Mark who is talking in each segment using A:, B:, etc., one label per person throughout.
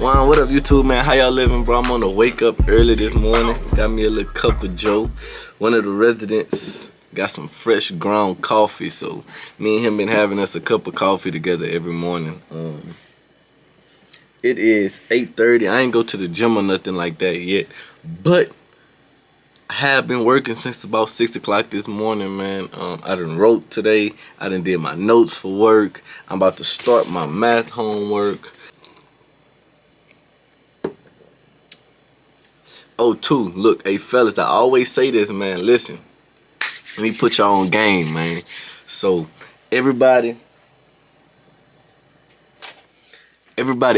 A: Wow, what up YouTube, man? How y'all living, bro? I'm on the wake up early this morning. Got me a little cup of Joe. One of the residents got some fresh ground coffee, so me and him been having us a cup of coffee together every morning. It is 8:30. I ain't go to the gym or nothing like that yet, but I have been working since about 6 o'clock this morning, man. I done wrote today. I done did my notes for work. I'm about to start my math homework. Oh, too, look, hey fellas, I always say this, man. Listen, let me put y'all on game, man. So everybody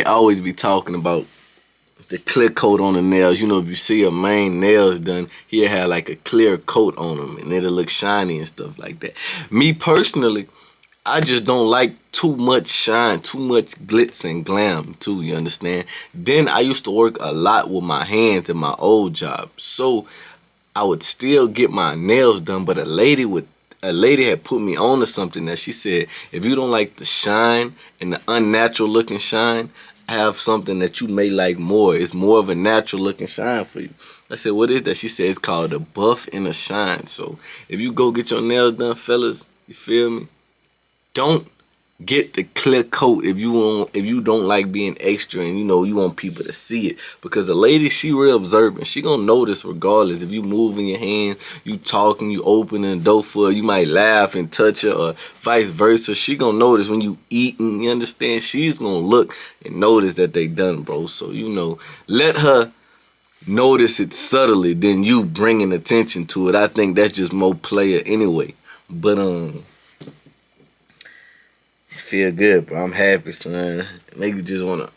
A: always be talking about the clear coat on the nails. You know, if you see a man nails done, he'll have like a clear coat on them and it'll look shiny and stuff like that. Me personally, I just don't like too much shine, too much glitz and glam too, you understand? Then I used to work a lot with my hands in my old job. So I would still get my nails done, but a lady had put me on to something that she said, if you don't like the shine and the unnatural looking shine, I have something that you may like more. It's more of a natural looking shine for you. I said, what is that? She said it's called a buff and a shine. So if you go get your nails done, fellas, you feel me? Don't get the clear coat if you don't like being extra and you know you want people to see it, because the lady, she real observant. She gonna notice regardless. If you moving your hands, you talking, you opening the door for her, you might laugh and touch her or vice versa. She gonna notice when you eating, you understand? She's gonna look and notice that they done, bro. So, you know, let her notice it subtly than you bringing attention to it. I think that's just more player anyway. But feel good, bro. I'm happy, son. Make you just wanna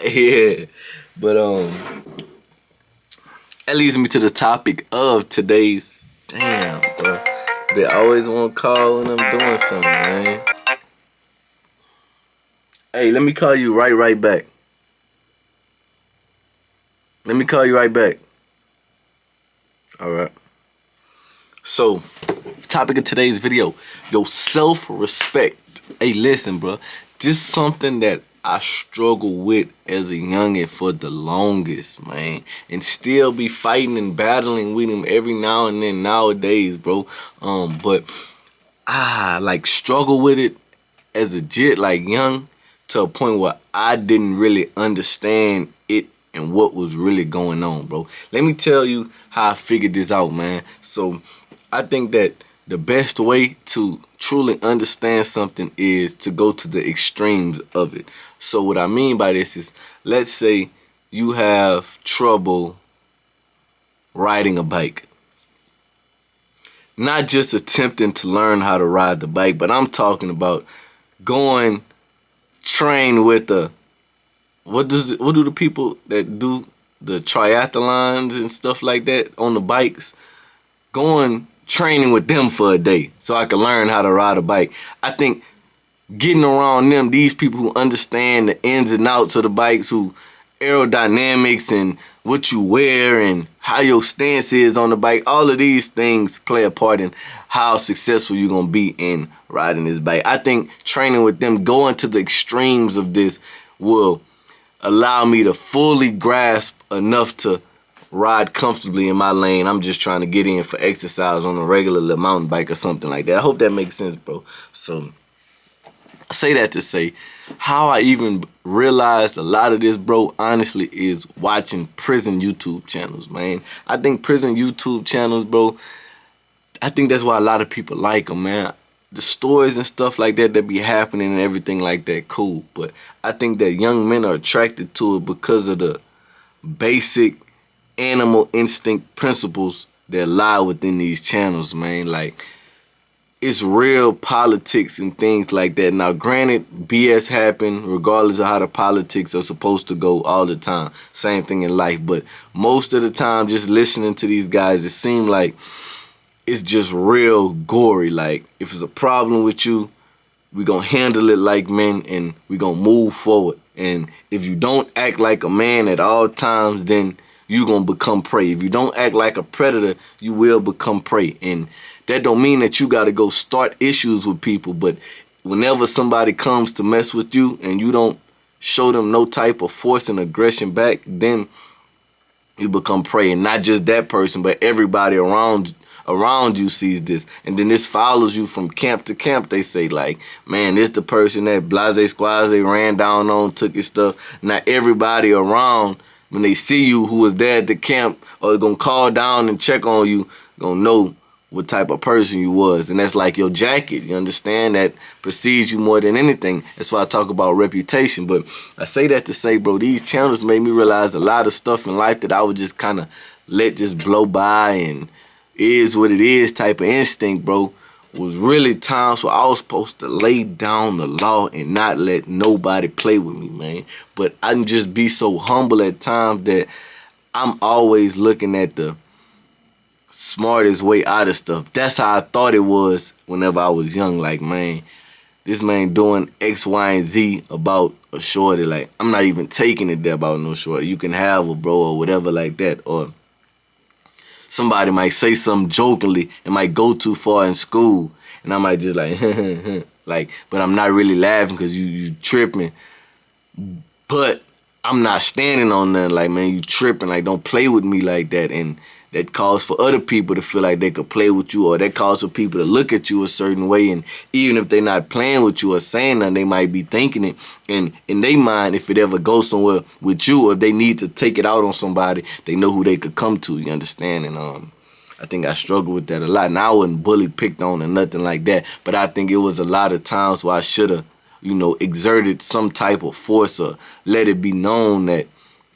A: yeah. But that leads me to the topic of today's. Damn, bro. They always want to call when I'm doing something, man. Hey, let me call you right back. Let me call you right back. All right. So, topic of today's video, your self-respect. Hey, listen, bro. This is something that I struggle with as a youngin' for the longest, man. And still be fighting and battling with him every now and then nowadays, bro. But I like struggle with it as a jit, like young, to a point where I didn't really understand it and what was really going on, bro. Let me tell you how I figured this out, man. So I think that the best way to truly understand something is to go to the extremes of it. So what I mean by this is, let's say you have trouble riding a bike. Not just attempting to learn how to ride the bike, but I'm talking about going train with the, what do the people that do the triathlons and stuff like that on the bikes, going training with them for a day so I can learn how to ride a bike. I think getting around them, these people who understand the ins and outs of the bikes, who aerodynamics and what you wear and how your stance is on the bike, all of these things play a part in how successful you're going to be in riding this bike. I think training with them, going to the extremes of this, will allow me to fully grasp enough to ride comfortably in my lane. I'm just trying to get in for exercise on a regular little mountain bike or something like that. I hope that makes sense, bro. So I say that to say, how I even realized a lot of this, bro, honestly, is watching prison YouTube channels, man. I think prison YouTube channels, bro, I think that's why a lot of people like them, man. The stories and stuff like that that be happening and everything like that, cool. But I think that young men are attracted to it because of the basic animal instinct principles that lie within these channels, man. Like, it's real politics and things like that. Now, granted, BS happen regardless of how the politics are supposed to go all the time. Same thing in life. But most of the time, just listening to these guys, it seems like it's just real gory. Like, if it's a problem with you, we're going to handle it like men and we're going to move forward. And if you don't act like a man at all times, then you're going to become prey. If you don't act like a predator, you will become prey. And that don't mean that you got to go start issues with people, but whenever somebody comes to mess with you and you don't show them no type of force and aggression back, then you become prey. And not just that person, but everybody around you sees this. And then this follows you from camp to camp. They say, like, man, this the person that Blase Squads they ran down on, took his stuff. Now everybody around, when they see you who was there at the camp or gonna call down and check on you, gonna know what type of person you was. And that's like your jacket, you understand? That precedes you more than anything. That's why I talk about reputation. But I say that to say, bro, these channels made me realize a lot of stuff in life that I would just kind of let just blow by and is what it is type of instinct, bro, was really times where I was supposed to lay down the law and not let nobody play with me, man. But I can just be so humble at times that I'm always looking at the smartest way out of stuff. That's how I thought it was whenever I was young. Like, man, this man doing X, Y, and Z about a shorty. Like, I'm not even taking it there about no shorty. You can have a bro or whatever like that. Or somebody might say something jokingly and might go too far in school. And I might just like, like, but I'm not really laughing because you tripping. But I'm not standing on nothing. Like, man, you tripping. Like, don't play with me like that. And that calls for other people to feel like they could play with you, or that calls for people to look at you a certain way. And even if they're not playing with you or saying nothing, they might be thinking it. And in their mind, if it ever goes somewhere with you, or if they need to take it out on somebody, they know who they could come to, you understand? And I think I struggled with that a lot. And I wasn't bullied, picked on, or nothing like that. But I think it was a lot of times where I should have, you know, exerted some type of force or let it be known that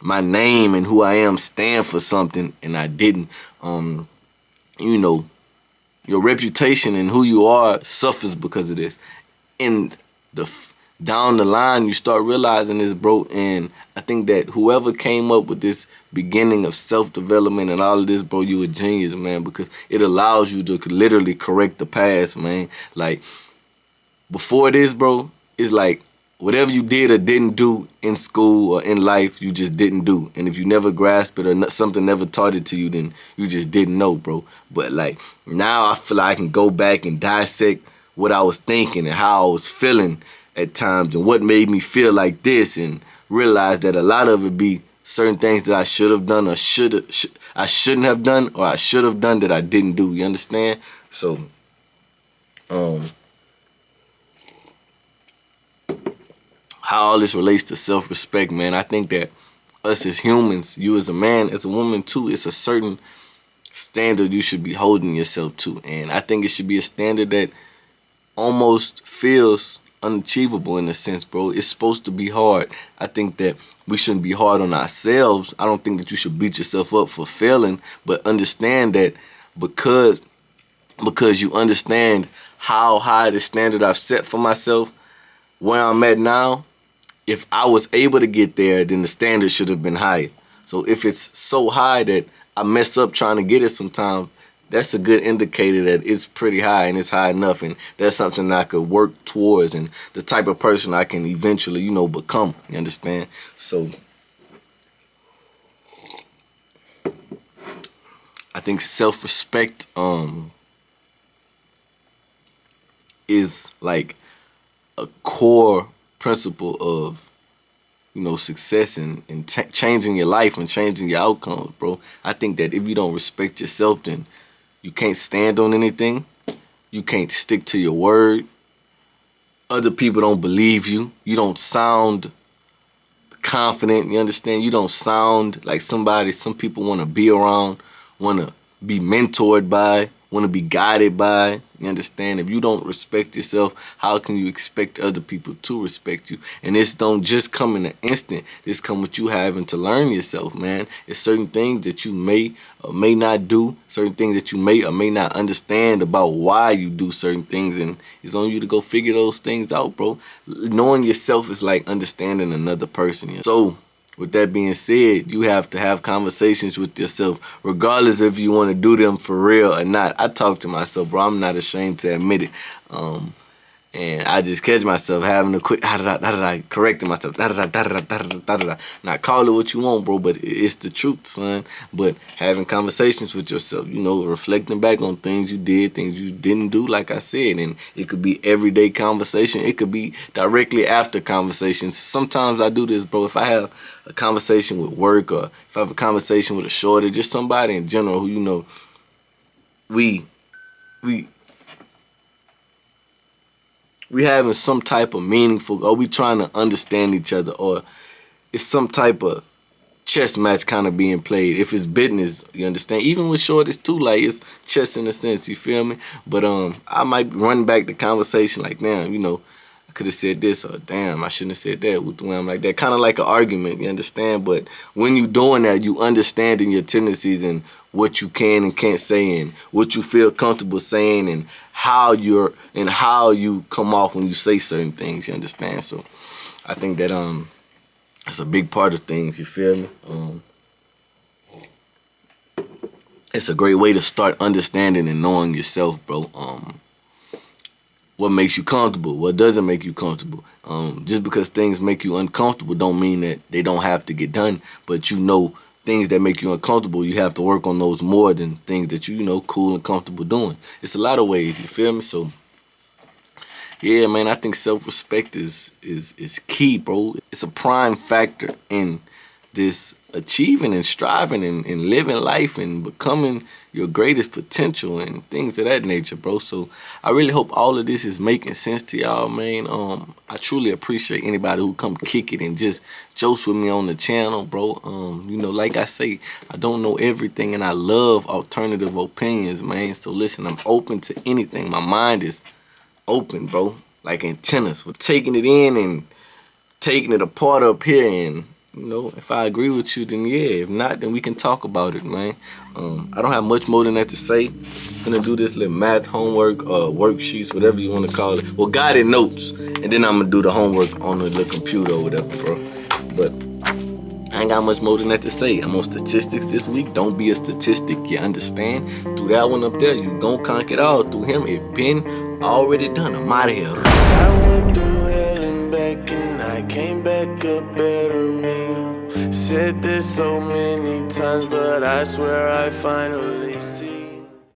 A: my name and who I am stand for something, and I didn't. You know, your reputation and who you are suffers because of this. And down the line, you start realizing this, bro. And I think that whoever came up with this beginning of self-development and all of this, bro, you a genius, man, because it allows you to literally correct the past, man. Like, before this, bro, it's like, whatever you did or didn't do in school or in life, you just didn't do. And if you never grasped it or something never taught it to you, then you just didn't know, bro. But like, now I feel like I can go back and dissect what I was thinking and how I was feeling at times and what made me feel like this, and realize that a lot of it be certain things that I should have done or I shouldn't have done, or I should have done that I didn't do. You understand? So, how all this relates to self-respect, man. I think that us as humans, you as a man, as a woman too, it's a certain standard you should be holding yourself to. And I think it should be a standard that almost feels unachievable in a sense, bro. It's supposed to be hard. I think that we shouldn't be hard on ourselves. I don't think that you should beat yourself up for failing, but understand that because you understand how high the standard I've set for myself, where I'm at now, if I was able to get there, then the standard should have been higher. So if it's so high that I mess up trying to get it sometimes, that's a good indicator that it's pretty high and it's high enough, and that's something that I could work towards and the type of person I can eventually, you know, become. You understand? So I think self-respect is like a core principle of, you know, success and changing your life and changing your outcomes, bro. I think that if you don't respect yourself, then you can't stand on anything. You can't stick to your word. Other people don't believe you. You don't sound confident. You understand? You don't sound like somebody some people want to be around, want to be mentored by, want to be guided by. You understand? If you don't respect yourself, how can you expect other people to respect you? And this don't just come in an instant. This come with you having to learn yourself, man. It's certain things that you may or may not do, certain things that you may or may not understand about why you do certain things, and it's on you to go figure those things out, bro. Knowing yourself is like understanding another person. So, with that being said, you have to have conversations with yourself, regardless if you want to do them for real or not. I talk to myself, bro. I'm not ashamed to admit it. And I just catch myself having a quick correcting myself, not call it what you want, bro, but it's the truth, son. But having conversations with yourself, you know, reflecting back on things you did, things you didn't do, like I said, and it could be everyday conversation. It could be directly after conversations. Sometimes I do this, bro. If I have a conversation with work, or if I have a conversation with a shorty, just somebody in general who, you know, we having some type of meaningful, or we trying to understand each other, or it's some type of chess match kind of being played. If it's business, you understand? Even with shorties too, like it's chess in a sense, you feel me? But I might run back the conversation like, damn, you know, I could have said this, or damn, I shouldn't have said that with the way I'm like that. Kind of like an argument, you understand? But when you doing that, you understanding your tendencies and what you can and can't say, and what you feel comfortable saying, and how you come off when you say certain things, you understand? So I think that it's a big part of things, you feel me? It's a great way to start understanding and knowing yourself, bro. What makes you comfortable, what doesn't make you comfortable. Just because things make you uncomfortable don't mean that they don't have to get done, but you know, things that make you uncomfortable, you have to work on those more than things that you know, cool and comfortable doing. It's a lot of ways, you feel me? So yeah, man, I think self-respect is key, bro. It's a prime factor in this achieving and striving and living life and becoming your greatest potential and things of that nature, bro. So I really hope all of this is making sense to y'all, man. I truly appreciate anybody who come kick it and just jokes with me on the channel, bro. You know, like I say, I don't know everything, and I love alternative opinions, man. So listen, I'm open to anything. My mind is open, bro, like antennas. We're taking it in and taking it apart up here, and you know, if I agree with you, then yeah. If not, then we can talk about it, man. I don't have much more than that to say. I'm gonna do this little math homework, worksheets, whatever you want to call it. Well, guided notes, and then I'm gonna do the homework on the little computer or whatever, bro. But I ain't got much more than that to say. I'm on statistics this week. Don't be a statistic, you understand? Through that one up there, you gon' conquer it all. Through him, it been already done. I'm out of here.
B: I went through hell and back, and I came back a better me. Said this so many times, but I swear I finally see.